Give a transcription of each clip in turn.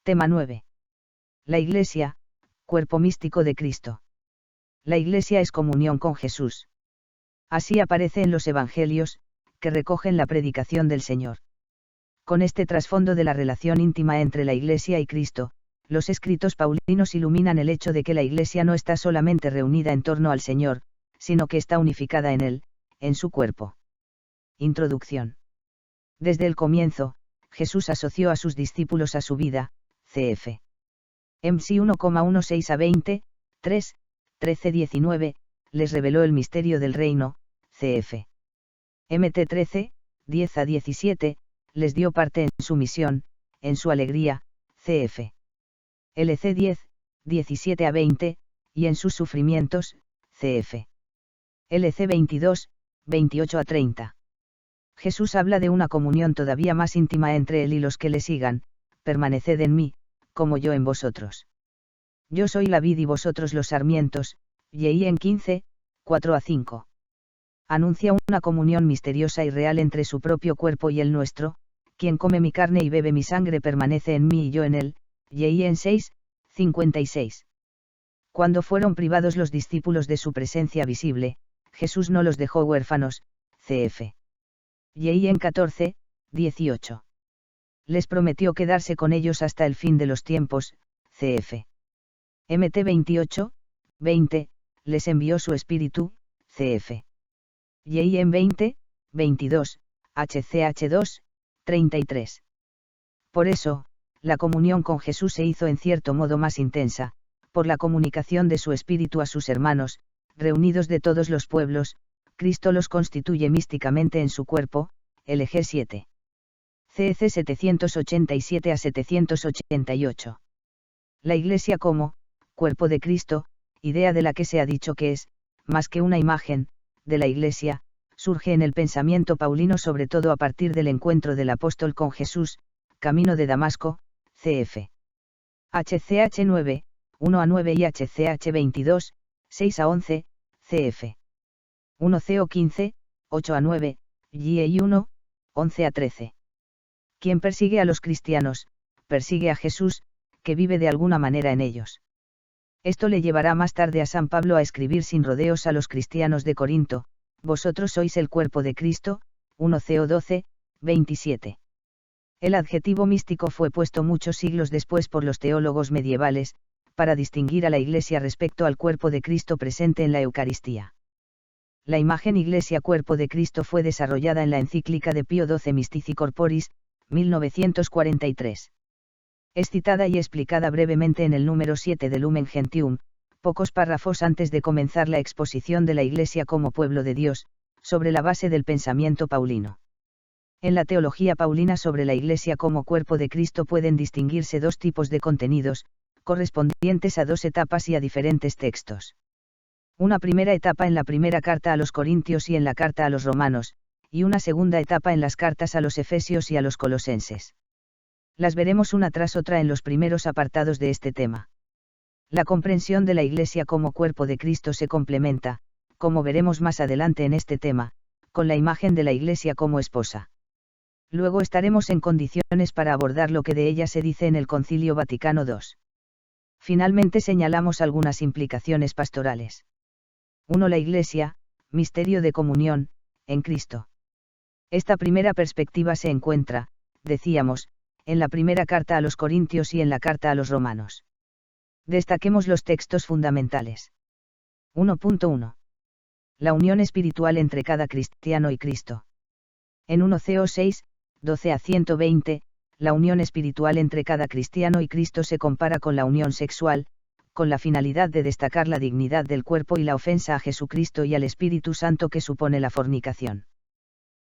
Tema 9. La Iglesia, cuerpo místico de Cristo. La Iglesia es comunión con Jesús. Así aparece en los Evangelios, que recogen la predicación del Señor. Con este trasfondo de la relación íntima entre la Iglesia y Cristo, los escritos paulinos iluminan el hecho de que la Iglesia no está solamente reunida en torno al Señor, sino que está unificada en Él, en su cuerpo. Introducción. Desde el comienzo, Jesús asoció a sus discípulos a su vida, cf. MC 1,16 a 20, 3, 13-19, les reveló el misterio del reino, cf. MT 13, 10 a 17, les dio parte en su misión, en su alegría, cf. LC 10, 17 a 20, y en sus sufrimientos, cf. LC 22, 28 a 30. Jesús habla de una comunión todavía más íntima entre él y los que le sigan: permaneced en mí, como yo en vosotros. Yo soy la vid y vosotros los sarmientos, y en 15, 4 a 5. Anuncia una comunión misteriosa y real entre su propio cuerpo y el nuestro: quien come mi carne y bebe mi sangre permanece en mí y yo en él, y en 6, 56. Cuando fueron privados los discípulos de su presencia visible, Jesús no los dejó huérfanos, cf. Y en 14, 18. Les prometió quedarse con ellos hasta el fin de los tiempos, cf. MT 28, 20, les envió su espíritu, cf. Y en 20, 22, HCH 2, 33. Por eso, la comunión con Jesús se hizo en cierto modo más intensa, por la comunicación de su espíritu a sus hermanos, reunidos de todos los pueblos. Cristo los constituye místicamente en su cuerpo, LG 7. CEC 787 a 788. La Iglesia como cuerpo de Cristo, idea de la que se ha dicho que es, más que una imagen, de la Iglesia, surge en el pensamiento paulino sobre todo a partir del encuentro del apóstol con Jesús, camino de Damasco, cf. HCH 9, 1 a 9 y HCH 22, 6 a 11, cf. 1 CO 15, 8 a 9, y 1, 11 a 13. Quien persigue a los cristianos, persigue a Jesús, que vive de alguna manera en ellos. Esto le llevará más tarde a San Pablo a escribir sin rodeos a los cristianos de Corinto: vosotros sois el cuerpo de Cristo, 1 CO 12, 27. El adjetivo místico fue puesto muchos siglos después por los teólogos medievales, para distinguir a la Iglesia respecto al cuerpo de Cristo presente en la Eucaristía. La imagen Iglesia-cuerpo de Cristo fue desarrollada en la encíclica de Pío XII Mystici Corporis, 1943. Es citada y explicada brevemente en el número 7 de Lumen Gentium, pocos párrafos antes de comenzar la exposición de la Iglesia como pueblo de Dios, sobre la base del pensamiento paulino. En la teología paulina sobre la Iglesia como cuerpo de Cristo pueden distinguirse dos tipos de contenidos, correspondientes a dos etapas y a diferentes textos. Una primera etapa en la primera carta a los Corintios y en la carta a los Romanos, y una segunda etapa en las cartas a los Efesios y a los Colosenses. Las veremos una tras otra en los primeros apartados de este tema. La comprensión de la Iglesia como cuerpo de Cristo se complementa, como veremos más adelante en este tema, con la imagen de la Iglesia como esposa. Luego estaremos en condiciones para abordar lo que de ella se dice en el Concilio Vaticano II. Finalmente señalamos algunas implicaciones pastorales. 1. La Iglesia, misterio de comunión, en Cristo. Esta primera perspectiva se encuentra, decíamos, en la primera carta a los Corintios y en la carta a los Romanos. Destaquemos los textos fundamentales. 1.1. La unión espiritual entre cada cristiano y Cristo. En 1 CO 6, 12 a 120, la unión espiritual entre cada cristiano y Cristo se compara con la unión sexual, con la finalidad de destacar la dignidad del cuerpo y la ofensa a Jesucristo y al Espíritu Santo que supone la fornicación.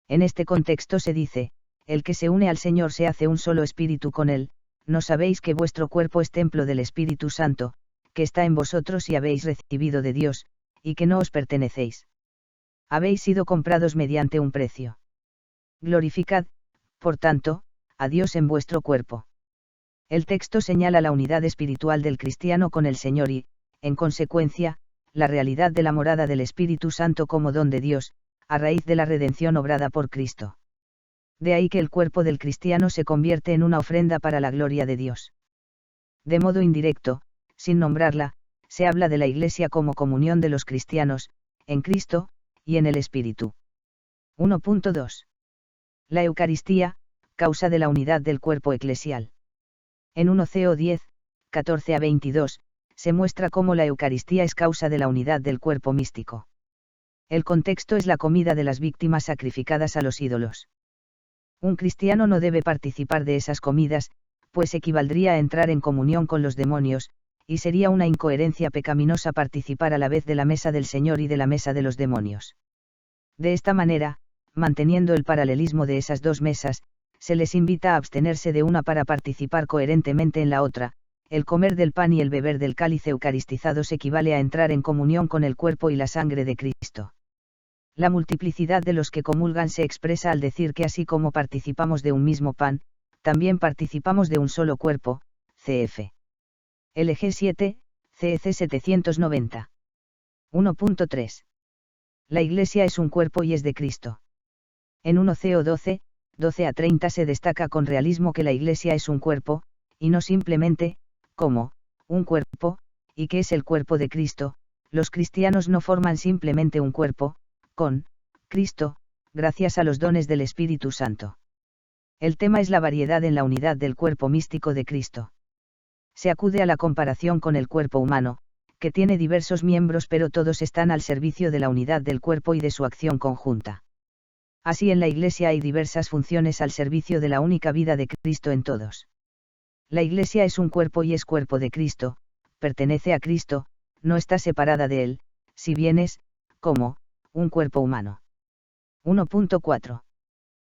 En este contexto se dice: el que se une al Señor se hace un solo espíritu con él. ¿No sabéis que vuestro cuerpo es templo del Espíritu Santo, que está en vosotros y habéis recibido de Dios, y que no os pertenecéis? Habéis sido comprados mediante un precio. Glorificad, por tanto, a Dios en vuestro cuerpo. El texto señala la unidad espiritual del cristiano con el Señor y, en consecuencia, la realidad de la morada del Espíritu Santo como don de Dios, a raíz de la redención obrada por Cristo. De ahí que el cuerpo del cristiano se convierte en una ofrenda para la gloria de Dios. De modo indirecto, sin nombrarla, se habla de la Iglesia como comunión de los cristianos, en Cristo, y en el Espíritu. 1.2. La Eucaristía, causa de la unidad del cuerpo eclesial. En 1 Co 10, 14-22, se muestra cómo la Eucaristía es causa de la unidad del cuerpo místico. El contexto es la comida de las víctimas sacrificadas a los ídolos. Un cristiano no debe participar de esas comidas, pues equivaldría a entrar en comunión con los demonios, y sería una incoherencia pecaminosa participar a la vez de la mesa del Señor y de la mesa de los demonios. De esta manera, manteniendo el paralelismo de esas dos mesas, se les invita a abstenerse de una para participar coherentemente en la otra. El comer del pan y el beber del cáliz eucaristizados equivale a entrar en comunión con el cuerpo y la sangre de Cristo. La multiplicidad de los que comulgan se expresa al decir que así como participamos de un mismo pan, también participamos de un solo cuerpo, cf. LG 7, CEC 790. 1.3. La Iglesia es un cuerpo y es de Cristo. En 1 Co 12, 12-30 se destaca con realismo que la Iglesia es un cuerpo, y no simplemente, como, un cuerpo, y que es el cuerpo de Cristo. Los cristianos no forman simplemente un cuerpo, con Cristo, gracias a los dones del Espíritu Santo. El tema es la variedad en la unidad del cuerpo místico de Cristo. Se acude a la comparación con el cuerpo humano, que tiene diversos miembros pero todos están al servicio de la unidad del cuerpo y de su acción conjunta. Así en la Iglesia hay diversas funciones al servicio de la única vida de Cristo en todos. La Iglesia es un cuerpo y es cuerpo de Cristo, pertenece a Cristo, no está separada de él, si bien es, como, un cuerpo humano. 1.4.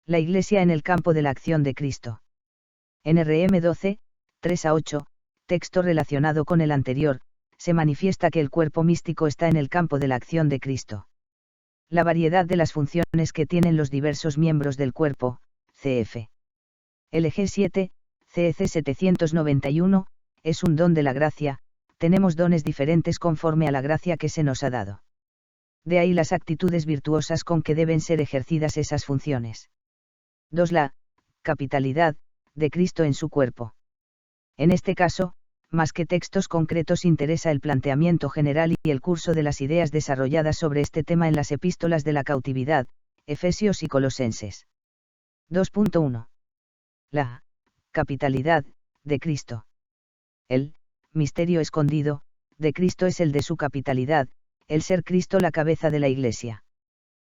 La Iglesia en el campo de la acción de Cristo. En RM 12, 3-8, texto relacionado con el anterior, se manifiesta que el cuerpo místico está en el campo de la acción de Cristo. La variedad de las funciones que tienen los diversos miembros del cuerpo, cf. LG 7, CEC 791, es un don de la gracia, tenemos dones diferentes conforme a la gracia que se nos ha dado. De ahí las actitudes virtuosas con que deben ser ejercidas esas funciones. 2. La capitalidad de Cristo en su cuerpo. En este caso, más que textos concretos interesa el planteamiento general y el curso de las ideas desarrolladas sobre este tema en las epístolas de la cautividad, Efesios y Colosenses. 2.1. La capitalidad de Cristo. El misterio escondido de Cristo es el de su capitalidad, el ser Cristo la cabeza de la Iglesia.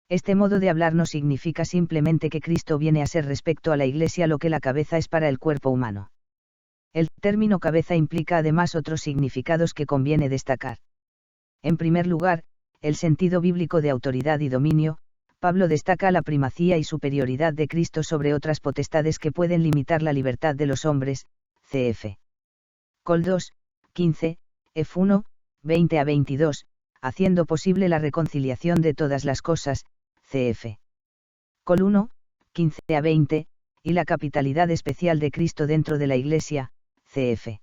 Este modo de hablar no significa simplemente que Cristo viene a ser respecto a la Iglesia lo que la cabeza es para el cuerpo humano. El término cabeza implica además otros significados que conviene destacar. En primer lugar, el sentido bíblico de autoridad y dominio. Pablo destaca la primacía y superioridad de Cristo sobre otras potestades que pueden limitar la libertad de los hombres, cf. Col 2, 15, F1, 20-22, haciendo posible la reconciliación de todas las cosas, cf. Col 1, 15-20, y la capitalidad especial de Cristo dentro de la Iglesia, cf.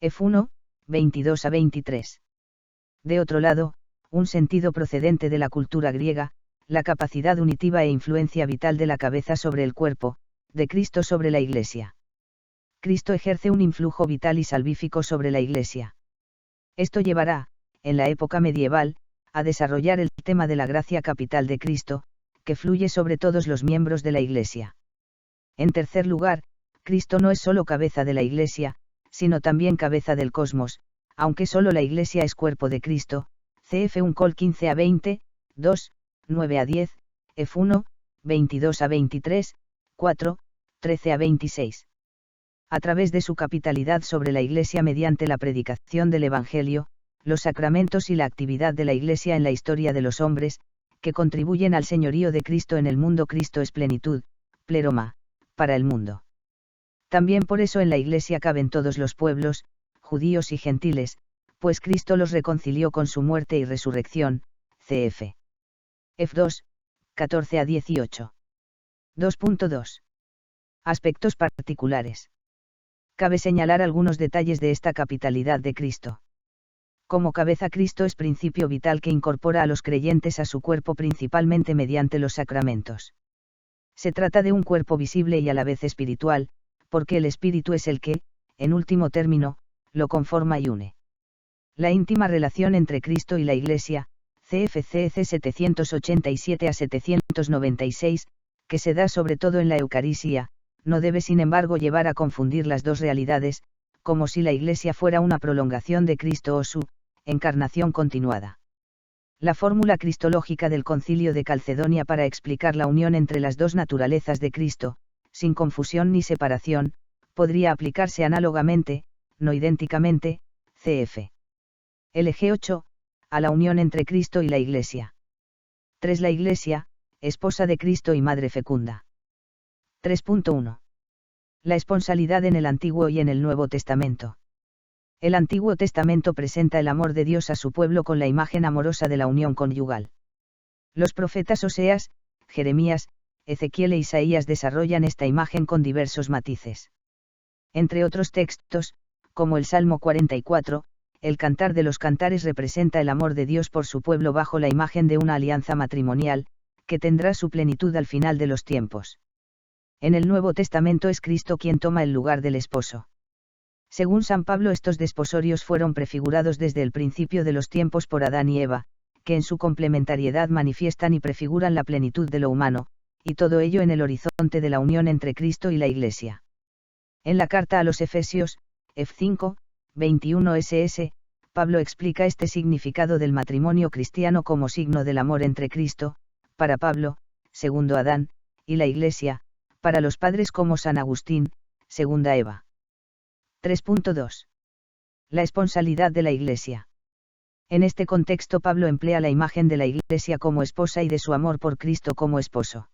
F1, 22-23. De otro lado, un sentido procedente de la cultura griega, la capacidad unitiva e influencia vital de la cabeza sobre el cuerpo, de Cristo sobre la Iglesia. Cristo ejerce un influjo vital y salvífico sobre la Iglesia. Esto llevará, en la época medieval, a desarrollar el tema de la gracia capital de Cristo, que fluye sobre todos los miembros de la Iglesia. En tercer lugar, Cristo no es solo cabeza de la Iglesia, sino también cabeza del cosmos, aunque solo la Iglesia es cuerpo de Cristo, cf. 1 Col 15-20, 2, 9-10, F1, 22-23, 4, 13-26. A través de su capitalidad sobre la Iglesia mediante la predicación del Evangelio, los sacramentos y la actividad de la Iglesia en la historia de los hombres, que contribuyen al señorío de Cristo en el mundo. Cristo es plenitud, pleroma, para el mundo. También por eso en la Iglesia caben todos los pueblos, judíos y gentiles, pues Cristo los reconcilió con su muerte y resurrección, cf. F2, 14-18. 2.2. Aspectos particulares. Cabe señalar algunos detalles de esta capitalidad de Cristo. Como cabeza, Cristo es principio vital que incorpora a los creyentes a su cuerpo principalmente mediante los sacramentos. Se trata de un cuerpo visible y a la vez espiritual, porque el Espíritu es el que, en último término, lo conforma y une. La íntima relación entre Cristo y la Iglesia, CFCC 787 a 796, que se da sobre todo en la Eucaristía, no debe sin embargo llevar a confundir las dos realidades, como si la Iglesia fuera una prolongación de Cristo o su encarnación continuada. La fórmula cristológica del Concilio de Calcedonia para explicar la unión entre las dos naturalezas de Cristo, sin confusión ni separación, podría aplicarse análogamente, no idénticamente, cf. LG 8, a la unión entre Cristo y la Iglesia. 3. La Iglesia, esposa de Cristo y madre fecunda. 3.1. La esponsalidad en el Antiguo y en el Nuevo Testamento. El Antiguo Testamento presenta el amor de Dios a su pueblo con la imagen amorosa de la unión conyugal. Los profetas Oseas, Jeremías, Ezequiel e Isaías desarrollan esta imagen con diversos matices. Entre otros textos, como el Salmo 44, el Cantar de los Cantares representa el amor de Dios por su pueblo bajo la imagen de una alianza matrimonial, que tendrá su plenitud al final de los tiempos. En el Nuevo Testamento es Cristo quien toma el lugar del esposo. Según San Pablo, estos desposorios fueron prefigurados desde el principio de los tiempos por Adán y Eva, que en su complementariedad manifiestan y prefiguran la plenitud de lo humano, y todo ello en el horizonte de la unión entre Cristo y la Iglesia. En la carta a los Efesios, F5, 21 ss, Pablo explica este significado del matrimonio cristiano como signo del amor entre Cristo, para Pablo, segundo Adán, y la Iglesia, para los padres como San Agustín, segunda Eva. 3.2. La esponsalidad de la Iglesia. En este contexto Pablo emplea la imagen de la Iglesia como esposa y de su amor por Cristo como esposo.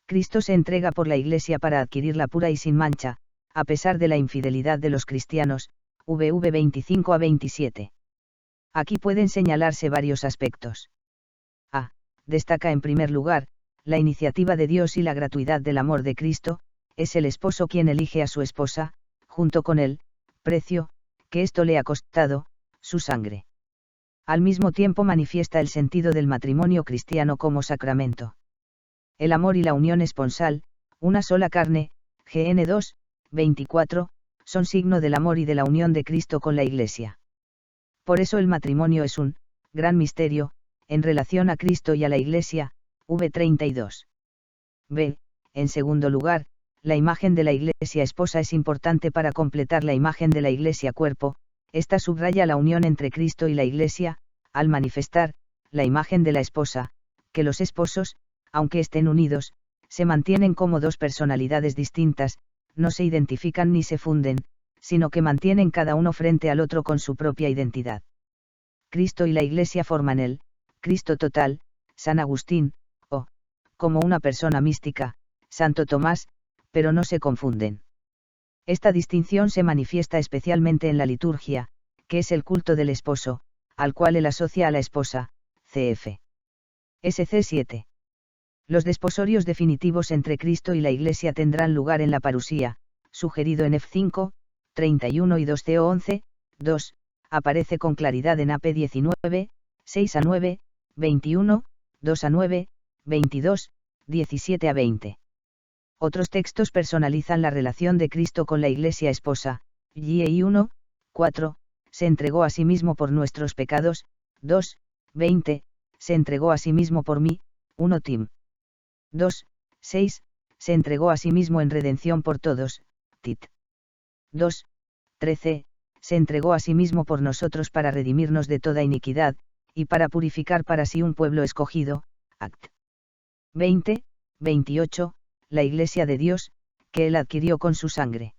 Cristo se entrega por la Iglesia para adquirirla pura y sin mancha, a pesar de la infidelidad de los cristianos, VV 25 a 27. Aquí pueden señalarse varios aspectos. A. Destaca en primer lugar, la iniciativa de Dios y la gratuidad del amor de Cristo, es el esposo quien elige a su esposa, junto con el precio que esto le ha costado, su sangre. Al mismo tiempo manifiesta el sentido del matrimonio cristiano como sacramento. El amor y la unión esponsal, una sola carne, GN 2, 24, son signo del amor y de la unión de Cristo con la Iglesia. Por eso el matrimonio es un gran misterio, en relación a Cristo y a la Iglesia, V32. B. En segundo lugar, la imagen de la Iglesia esposa es importante para completar la imagen de la Iglesia cuerpo. Esta subraya la unión entre Cristo y la Iglesia, al manifestar, la imagen de la esposa, que los esposos, aunque estén unidos, se mantienen como dos personalidades distintas, no se identifican ni se funden, sino que mantienen cada uno frente al otro con su propia identidad. Cristo y la Iglesia forman el Cristo total, San Agustín, o, como una persona mística, Santo Tomás, pero no se confunden. Esta distinción se manifiesta especialmente en la liturgia, que es el culto del esposo, al cual él asocia a la esposa, cf. SC 7. Los desposorios definitivos entre Cristo y la Iglesia tendrán lugar en la parusía, sugerido en F5, 31 y 2co 11, 2, aparece con claridad en AP 19, 6 a 9, 21, 2 a 9, 22, 17 a 20. Otros textos personalizan la relación de Cristo con la Iglesia esposa, GI 1, 4, se entregó a sí mismo por nuestros pecados, 2, 20, se entregó a sí mismo por mí, 1 Tim. 2, 6, se entregó a sí mismo en redención por todos, Tit. 2, 13, se entregó a sí mismo por nosotros para redimirnos de toda iniquidad, y para purificar para sí un pueblo escogido, Act. 20, 28, la Iglesia de Dios, que él adquirió con su sangre.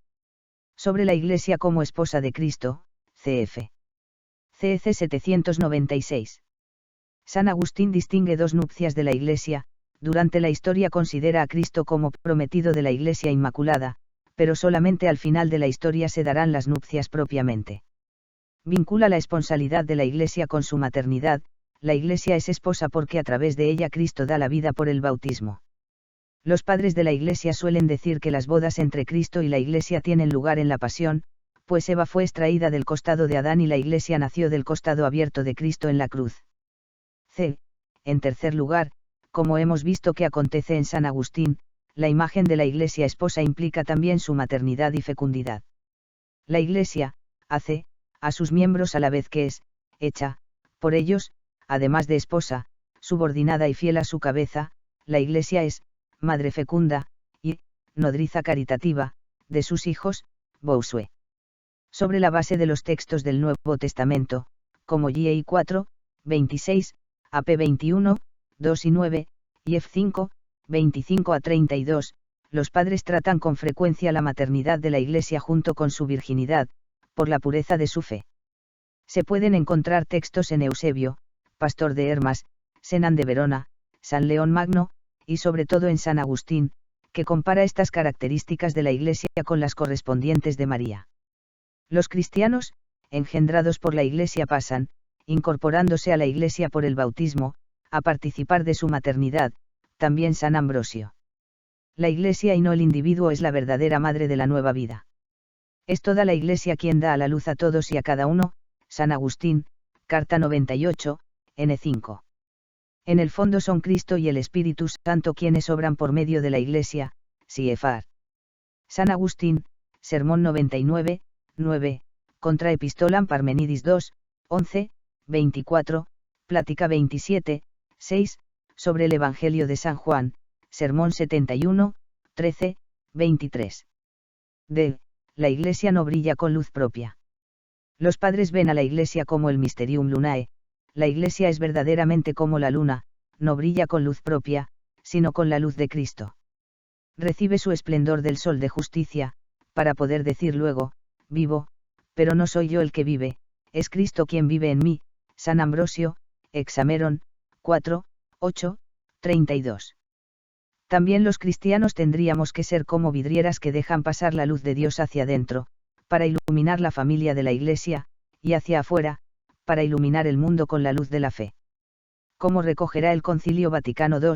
Sobre la Iglesia como esposa de Cristo, cf. CC 796. San Agustín distingue dos nupcias de la Iglesia. Durante la historia considera a Cristo como prometido de la Iglesia Inmaculada, pero solamente al final de la historia se darán las nupcias propiamente. Vincula la esponsalidad de la Iglesia con su maternidad. La Iglesia es esposa porque a través de ella Cristo da la vida por el bautismo. Los padres de la Iglesia suelen decir que las bodas entre Cristo y la Iglesia tienen lugar en la pasión, pues Eva fue extraída del costado de Adán y la Iglesia nació del costado abierto de Cristo en la cruz. C. En tercer lugar, como hemos visto que acontece en San Agustín, la imagen de la Iglesia esposa implica también su maternidad y fecundidad. La Iglesia hace a sus miembros a la vez que es hecha por ellos, además de esposa, subordinada y fiel a su cabeza. La Iglesia es madre fecunda y nodriza caritativa de sus hijos. Bossuet. Sobre la base de los textos del Nuevo Testamento, como J.I. 4, 26, AP 21, 2 y 9, y F5, 25 a 32, los padres tratan con frecuencia la maternidad de la Iglesia junto con su virginidad, por la pureza de su fe. Se pueden encontrar textos en Eusebio, pastor de Hermas, Senán de Verona, San León Magno, y sobre todo en San Agustín, que compara estas características de la Iglesia con las correspondientes de María. Los cristianos, engendrados por la Iglesia pasan, incorporándose a la Iglesia por el bautismo, a participar de su maternidad. También San Ambrosio. La Iglesia y no el individuo es la verdadera madre de la nueva vida. Es toda la Iglesia quien da a la luz a todos y a cada uno. San Agustín, Carta 98, N5. En el fondo son Cristo y el Espíritu Santo quienes obran por medio de la Iglesia. Siefar. San Agustín, Sermón 99, 9, Contra Epistolam Parmenidis 2, 11, 24, Plática 27, 6, sobre el Evangelio de San Juan, Sermón 71, 13, 23. D. La Iglesia no brilla con luz propia. Los padres ven a la Iglesia como el Mysterium Lunae. La Iglesia es verdaderamente como la luna, no brilla con luz propia, sino con la luz de Cristo. Recibe su esplendor del sol de justicia, para poder decir luego, vivo, pero no soy yo el que vive, es Cristo quien vive en mí. San Ambrosio, Hexameron, 4, 8, 32. También los cristianos tendríamos que ser como vidrieras que dejan pasar la luz de Dios hacia adentro, para iluminar la familia de la Iglesia, y hacia afuera, para iluminar el mundo con la luz de la fe. Como recogerá el Concilio Vaticano II,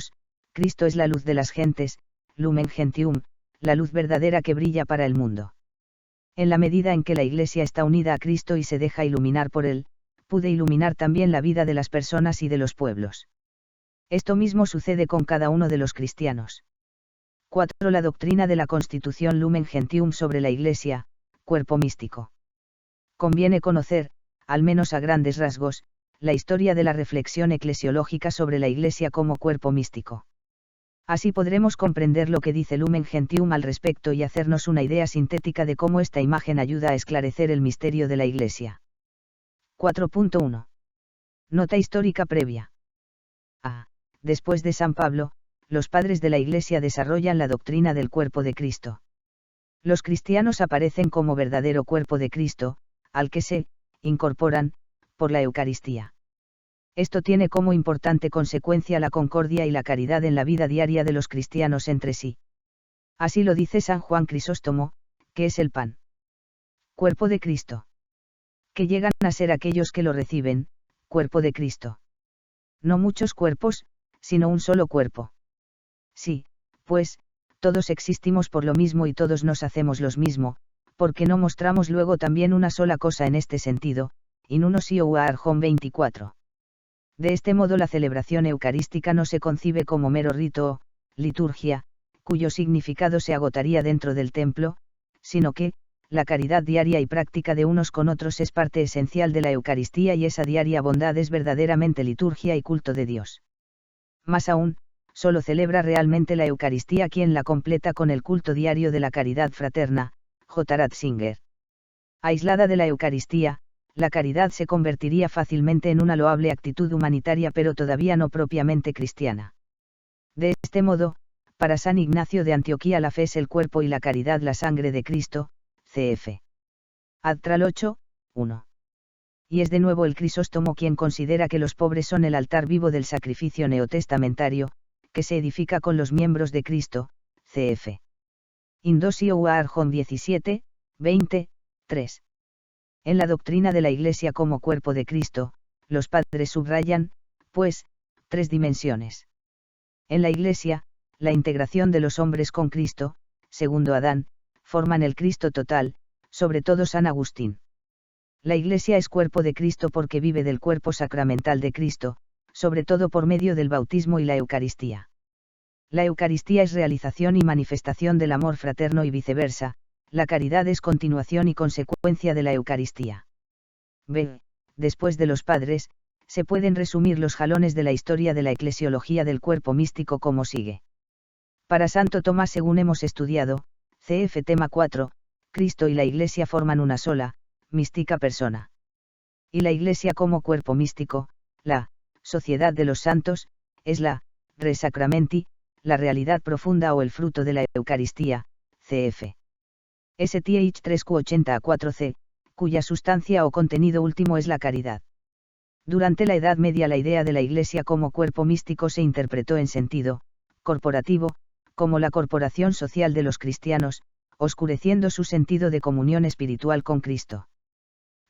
Cristo es la luz de las gentes, Lumen Gentium, la luz verdadera que brilla para el mundo. En la medida en que la Iglesia está unida a Cristo y se deja iluminar por él, puede iluminar también la vida de las personas y de los pueblos. Esto mismo sucede con cada uno de los cristianos. 4. La doctrina de la Constitución Lumen Gentium sobre la Iglesia, cuerpo místico. Conviene conocer, al menos a grandes rasgos, la historia de la reflexión eclesiológica sobre la Iglesia como cuerpo místico. Así podremos comprender lo que dice Lumen Gentium al respecto y hacernos una idea sintética de cómo esta imagen ayuda a esclarecer el misterio de la Iglesia. 4.1. Nota histórica previa. A. Después de San Pablo, los padres de la Iglesia desarrollan la doctrina del cuerpo de Cristo. Los cristianos aparecen como verdadero cuerpo de Cristo, al que se incorporan por la Eucaristía. Esto tiene como importante consecuencia la concordia y la caridad en la vida diaria de los cristianos entre sí. Así lo dice San Juan Crisóstomo, que es el pan. Cuerpo de Cristo. Que llegan a ser aquellos que lo reciben, cuerpo de Cristo. No muchos cuerpos, sino un solo cuerpo. Sí, pues, todos existimos por lo mismo y todos nos hacemos lo mismo, porque no mostramos luego también una sola cosa en este sentido, in uno sio Arjón 24. De este modo la celebración eucarística no se concibe como mero rito o liturgia, cuyo significado se agotaría dentro del templo, sino que, la caridad diaria y práctica de unos con otros es parte esencial de la Eucaristía y esa diaria bondad es verdaderamente liturgia y culto de Dios. Más aún, solo celebra realmente la Eucaristía quien la completa con el culto diario de la caridad fraterna. J. Ratzinger. Aislada de la Eucaristía, la caridad se convertiría fácilmente en una loable actitud humanitaria pero todavía no propiamente cristiana. De este modo, para San Ignacio de Antioquía la fe es el cuerpo y la caridad la sangre de Cristo. Cf. Adtral 8, 1. Y es de nuevo el Crisóstomo quien considera que los pobres son el altar vivo del sacrificio neotestamentario, que se edifica con los miembros de Cristo. Cf. Indosio Arjón 17, 20, 3. En la doctrina de la Iglesia como cuerpo de Cristo, los padres subrayan, pues, tres dimensiones. En la Iglesia, la integración de los hombres con Cristo, segundo Adán, forman el Cristo total, sobre todo San Agustín. La Iglesia es cuerpo de Cristo porque vive del cuerpo sacramental de Cristo, sobre todo por medio del bautismo y la Eucaristía. La Eucaristía es realización y manifestación del amor fraterno y viceversa, la caridad es continuación y consecuencia de la Eucaristía. B. Después de los padres, se pueden resumir los jalones de la historia de la eclesiología del cuerpo místico como sigue. Para Santo Tomás, según hemos estudiado, cf. Tema 4, Cristo y la Iglesia forman una sola, mística persona. Y la Iglesia como cuerpo místico, la sociedad de los santos, es la res sacramenti, la realidad profunda o el fruto de la Eucaristía, cf. STH 3Q80-4C, cuya sustancia o contenido último es la caridad. Durante la Edad Media la idea de la Iglesia como cuerpo místico se interpretó en sentido corporativo, como la corporación social de los cristianos, oscureciendo su sentido de comunión espiritual con Cristo.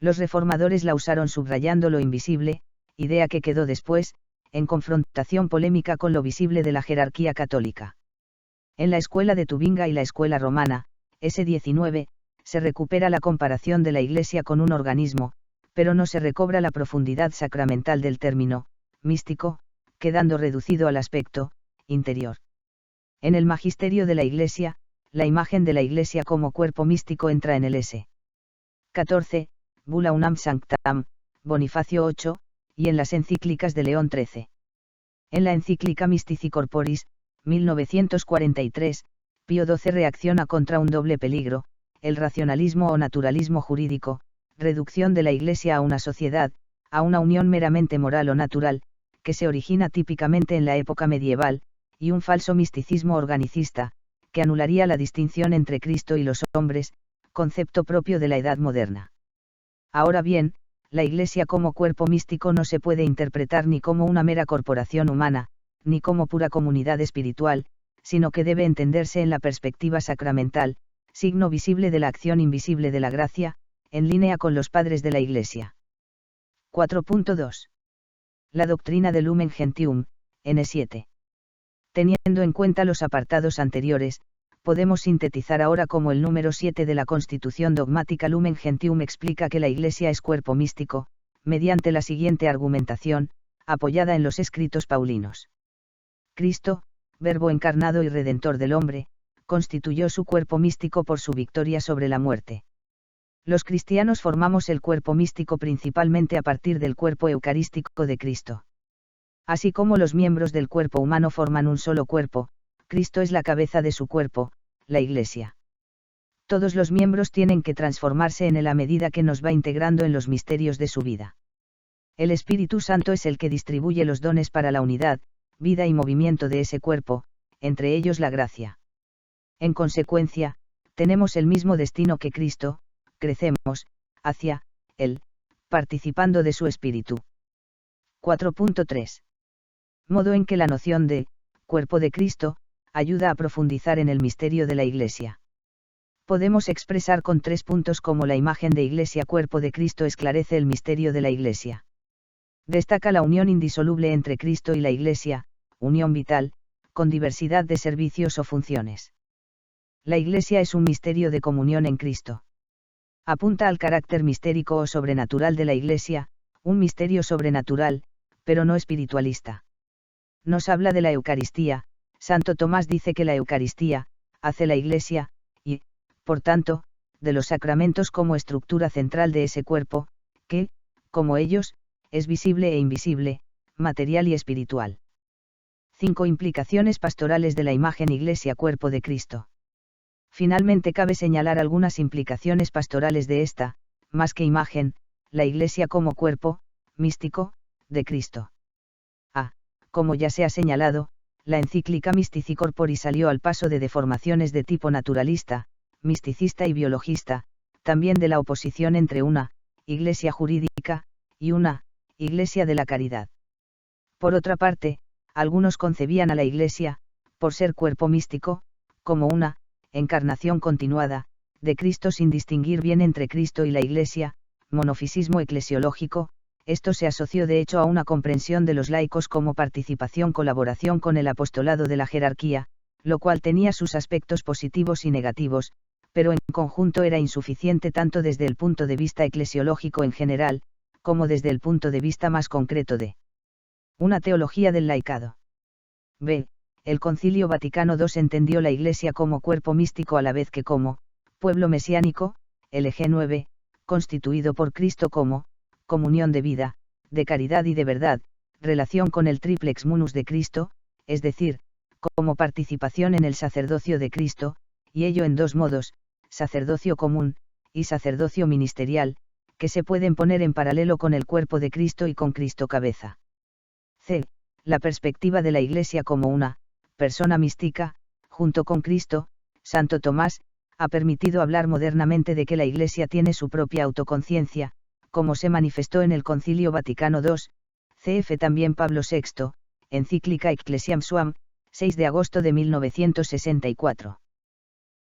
Los reformadores la usaron subrayando lo invisible, idea que quedó después, en confrontación polémica con lo visible de la jerarquía católica. En la escuela de Tubinga y la escuela romana, S19, se recupera la comparación de la Iglesia con un organismo, pero no se recobra la profundidad sacramental del término místico, quedando reducido al aspecto interior. En el magisterio de la Iglesia, la imagen de la Iglesia como cuerpo místico entra en el S. 14, Bula Unam Sanctam, Bonifacio 8, y en las encíclicas de León XIII. En la encíclica Mystici Corporis, 1943, Pío XII reacciona contra un doble peligro, el racionalismo o naturalismo jurídico, reducción de la Iglesia a una sociedad, a una unión meramente moral o natural, que se origina típicamente en la época medieval, y un falso misticismo organicista, que anularía la distinción entre Cristo y los hombres, concepto propio de la Edad Moderna. Ahora bien, la Iglesia como cuerpo místico no se puede interpretar ni como una mera corporación humana, ni como pura comunidad espiritual, sino que debe entenderse en la perspectiva sacramental, signo visible de la acción invisible de la gracia, en línea con los padres de la Iglesia. 4.2. La doctrina del Lumen Gentium, N7. Teniendo en cuenta los apartados anteriores, podemos sintetizar ahora como el número 7 de la Constitución dogmática Lumen Gentium explica que la Iglesia es cuerpo místico, mediante la siguiente argumentación, apoyada en los escritos paulinos. Cristo, Verbo encarnado y Redentor del hombre, constituyó su cuerpo místico por su victoria sobre la muerte. Los cristianos formamos el cuerpo místico principalmente a partir del cuerpo eucarístico de Cristo. Así como los miembros del cuerpo humano forman un solo cuerpo, Cristo es la cabeza de su cuerpo, la Iglesia. Todos los miembros tienen que transformarse en él a medida que nos va integrando en los misterios de su vida. El Espíritu Santo es el que distribuye los dones para la unidad, vida y movimiento de ese cuerpo, entre ellos la gracia. En consecuencia, tenemos el mismo destino que Cristo, crecemos hacia él, participando de su Espíritu. 4.3. Modo en que la noción de cuerpo de Cristo ayuda a profundizar en el misterio de la Iglesia. Podemos expresar con 3 puntos cómo la imagen de Iglesia cuerpo de Cristo esclarece el misterio de la Iglesia. Destaca la unión indisoluble entre Cristo y la Iglesia, unión vital, con diversidad de servicios o funciones. La Iglesia es un misterio de comunión en Cristo. Apunta al carácter mistérico o sobrenatural de la Iglesia, un misterio sobrenatural, pero no espiritualista. Nos habla de la Eucaristía. Santo Tomás dice que la Eucaristía hace la Iglesia, y, por tanto, de los sacramentos como estructura central de ese cuerpo, que, como ellos, es visible e invisible, material y espiritual. 5 implicaciones pastorales de la imagen Iglesia cuerpo de Cristo. Finalmente cabe señalar algunas implicaciones pastorales de esta, más que imagen, la Iglesia como cuerpo místico de Cristo. A. Como ya se ha señalado, la encíclica Mystici Corporis salió al paso de deformaciones de tipo naturalista, misticista y biologista, también de la oposición entre una Iglesia jurídica y una Iglesia de la caridad. Por otra parte, algunos concebían a la Iglesia, por ser cuerpo místico, como una encarnación continuada de Cristo sin distinguir bien entre Cristo y la Iglesia, monofisismo eclesiológico. Esto se asoció de hecho a una comprensión de los laicos como colaboración con el apostolado de la jerarquía, lo cual tenía sus aspectos positivos y negativos, pero en conjunto era insuficiente tanto desde el punto de vista eclesiológico en general, como desde el punto de vista más concreto de una teología del laicado. B. El Concilio Vaticano II entendió la Iglesia como cuerpo místico a la vez que como Pueblo mesiánico, LG 9, constituido por Cristo como, comunión de vida, de caridad y de verdad, relación con el triplex munus de Cristo, es decir, como participación en el sacerdocio de Cristo, y ello en dos modos, sacerdocio común, y sacerdocio ministerial, que se pueden poner en paralelo con el cuerpo de Cristo y con Cristo cabeza. C. La perspectiva de la Iglesia como una persona mística, junto con Cristo. Santo Tomás ha permitido hablar modernamente de que la Iglesia tiene su propia autoconciencia, como se manifestó en el Concilio Vaticano II, cf. También Pablo VI, encíclica Ecclesiam Suam, 6 de agosto de 1964.